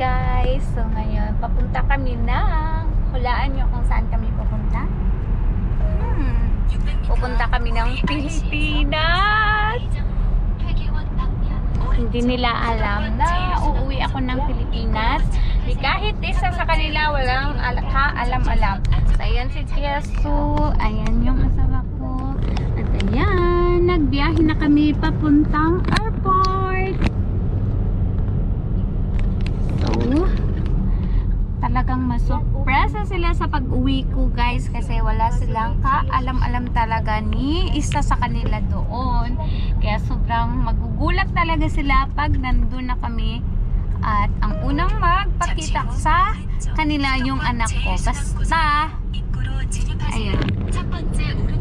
guys, so ngayon papunta kami ng, hulaan nyo kung saan kami pupunta. Pupunta kami ng Pilipinas. Hindi nila alam na uuwi ako ng Pilipinas. Kahit isa sa kanila walang alam-alam. So ayan si Jesu, ayan yung asawa ko, at ayan, nagbiyahe na kami papuntang airport. Talagang masurpresa sila sa pag-uwi ko guys, kasi wala silang kaalam-alam talaga ni isa sa kanila doon. Kaya sobrang magugulat talaga sila pag nandun na kami. At ang unang magpakita sa kanila yung anak ko. Basta ayun.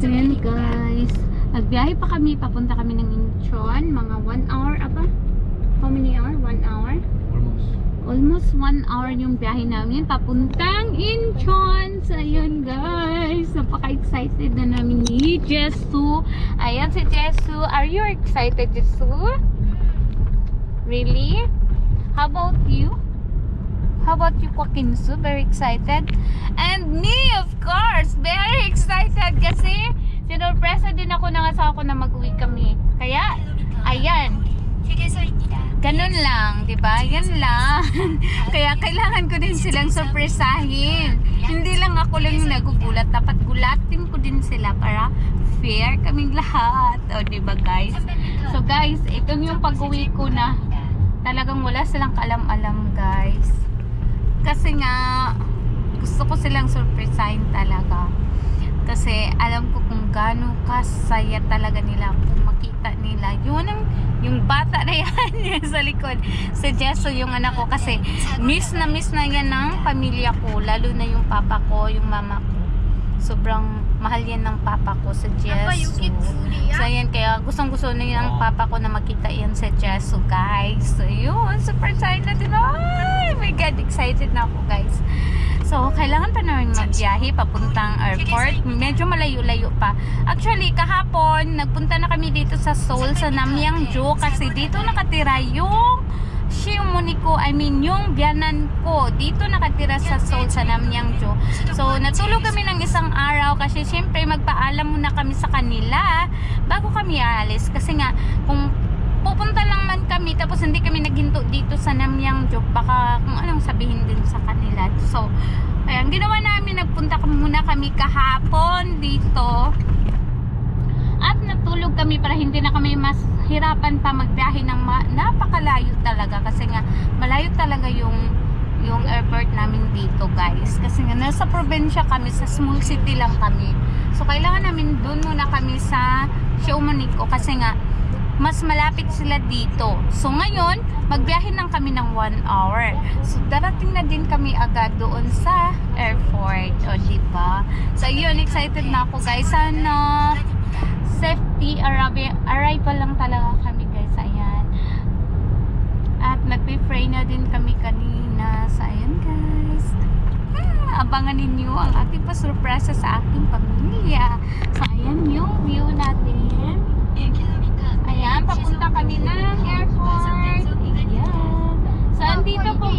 Ayan guys, nagbiyahe pa kami, papunta kami ng Incheon. Mga 1 hour apa? How many hour? 1 hour? Almost 1 hour yung biyahe namin papuntang Incheon. So ayun guys, napaka-excited na namin ni Jesu. Ayan si Jesu. Are you excited, Jesu? Really? How about you? How about you, Kwakinsu? Very excited? And me, of course, very excited kasi sinurpresa din ako ng asawa ko na mag-uwi kami. Kaya, ayan. Ganun lang, di ba? Yan lang. Kaya kailangan ko din silang surpresahin. Hindi lang ako lang yung nagugulat. Dapat gulatin ko din sila para fair kaming lahat. O, di ba guys? So guys, itong yung pag-uwi ko na talagang wala silang kaalam-alam guys. Kasi nga, gusto ko silang surpresahin talaga. Kasi alam ko kung gaano kasaya talaga nila kung makita nila yung bata na yan yung sa likod. Si Jesu yung anak ko, kasi miss na yan ng pamilya ko, lalo na yung papa ko, yung mama ko. Sobrang mahal yan ng papa ko sa Jesu. So yan, kaya gustong-gusto na yan ng papa ko na makita yan sa Jesu guys. So yun, super excited natin. Oh my God, excited na ako guys. So, kailangan pa namin magbiyahe papuntang airport. Medyo malayo-layo pa. Actually, kahapon, nagpunta na kami dito sa Seoul, sa Namyangju, kasi dito nakatira yung Shimoni ko, yung biyanan ko. Dito nakatira sa Seoul, sa Namyangju. So, natulog kami ng isang araw kasi syempre magpaalam muna kami sa kanila bago kami alis. Kasi nga, kung pupunta lang man kami tapos hindi kami naghinto dito sa Namyangju, baka kung anong sabihin din sa kanila. So ayan, ginawa namin, nagpunta muna kami kahapon dito at natulog kami para hindi na kami mas hirapan pa magbiyahe ng napakalayo talaga, kasi nga malayo talaga yung airport namin dito guys, kasi nga nasa probinsya kami, sa small city lang kami. So kailangan namin doon muna kami sa Shiomoniko kasi nga mas malapit sila dito. So ngayon, magbiyahe lang kami ng 1 hour. So darating na din kami agad doon sa airport. O diba? So yun, excited na ako guys. Sana safety arrival lang talaga kami guys. Ayan. At nagpe-pray na din kami kanina. So ayan guys. Abangan ninyo ang ating pa-surpresa sa aking pamilya. So ayan yung view natin. Ayan, papunta kami ng airport. Ayan. So, andito po.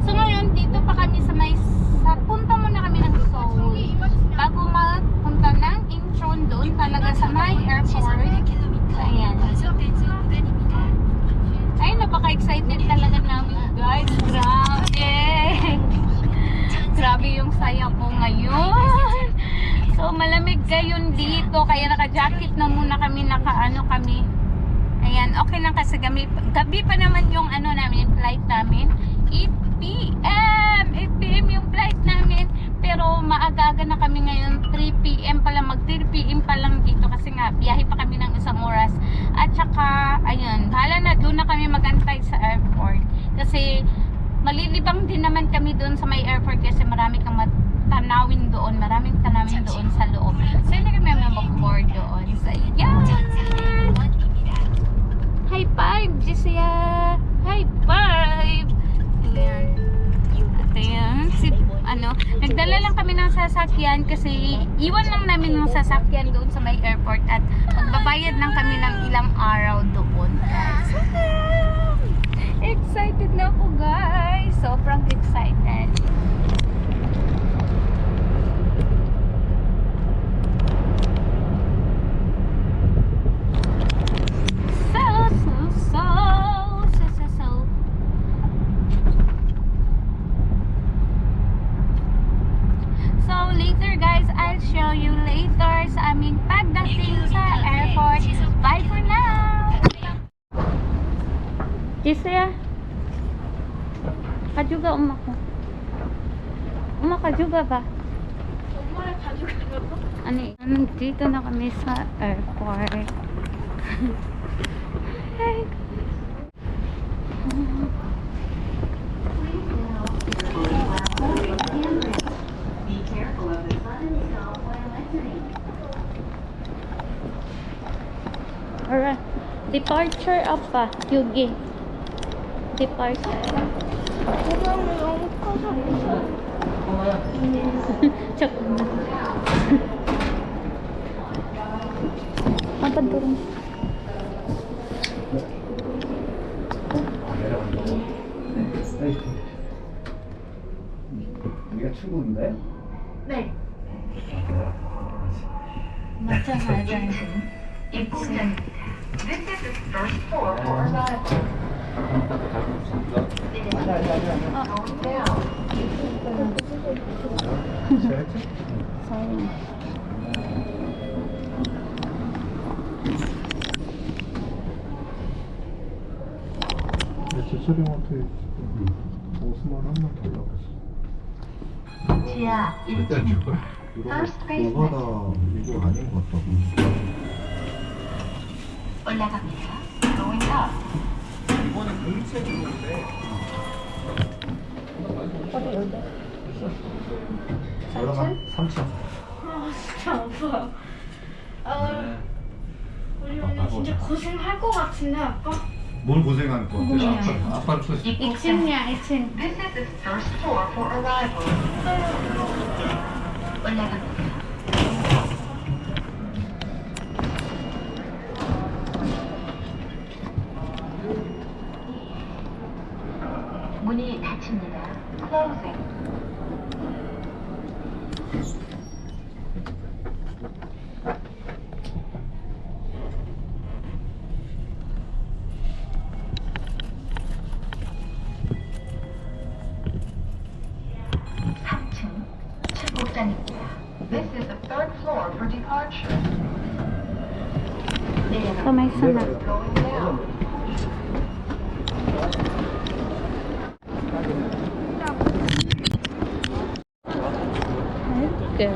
So, ngayon, dito pa kami sa punta muna kami ng Seoul. Bago magpunta ng Incheon doon talaga sa may airport. So, ayan. Ay, napaka-excited talaga namin, guys. Grabe. Grabe yung saya ko ngayon. So, malamig gayon dito, kaya naka-jacket na muna kami, naka-ano kami. Ayan, okay lang kasi gabi pa naman yung namin, flight namin. 8 PM! 8 PM yung flight namin. Pero maaga-aga na kami ngayon, 3 PM pa lang, mag 3 PM pa lang dito kasi nga, biyahe pa kami ng isang oras. At saka, ayun, bahala na, doon na kami magantay sa airport. Kasi, malilibang din naman kami doon sa may airport kasi marami kang tanawin doon, maraming tanawin doon sa loob. So hindi kami mag-board doon. So yan! High five, Jisia! High five! Ayan. At ayan, nagdala lang kami ng sasakyan kasi iwan lang namin ng sasakyan doon sa may airport at magbabayad lang kami ng ilang araw doon. Excited na ako guys! Jisya. Ka juga uma ko. Uma ka juga ba? Ani, nandito na kami sa airport. Hey. Alright. Departure of Hyugi. Departure. 잠깐만. 아빠 들어. 여기가 출구인가요? 네. 맞아. 입구입니다. This is the first floor for arrival. Going down. Sorry. 제철형한테 옷만 한번 달라고 했어. 지하 일단 1층. 이거 First base 이거다 이거 아닌 것 같다고. 올라갑니다. Going up. 이거는 공채 들어오는데. 올라가 3층. 진짜 아파. 우리 오늘 진짜 고생할 것 같은데 아빠? 뭘 고생하는 거 같아? 아빠를 쳤어. 2층이야, 2층. This is the first floor for arrival. 올라갑니다. 문이 닫힙니다. Closing. 출국장입니다. This is the third floor for departure. Kamay sana. Going down. Okay.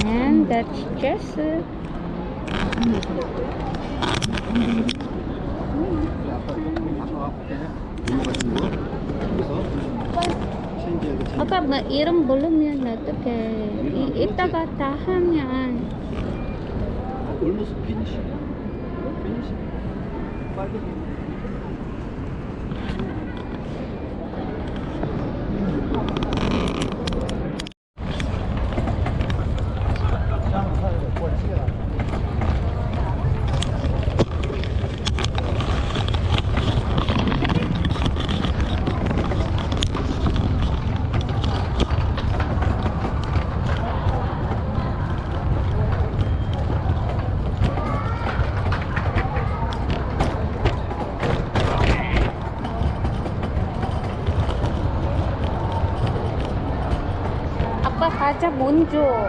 And that's just 아까 뭐 이름 모르면 어떡해. 이따가 다 하면 올모스 피니시. 피니시. 빨리. 아빠 과자 먼저.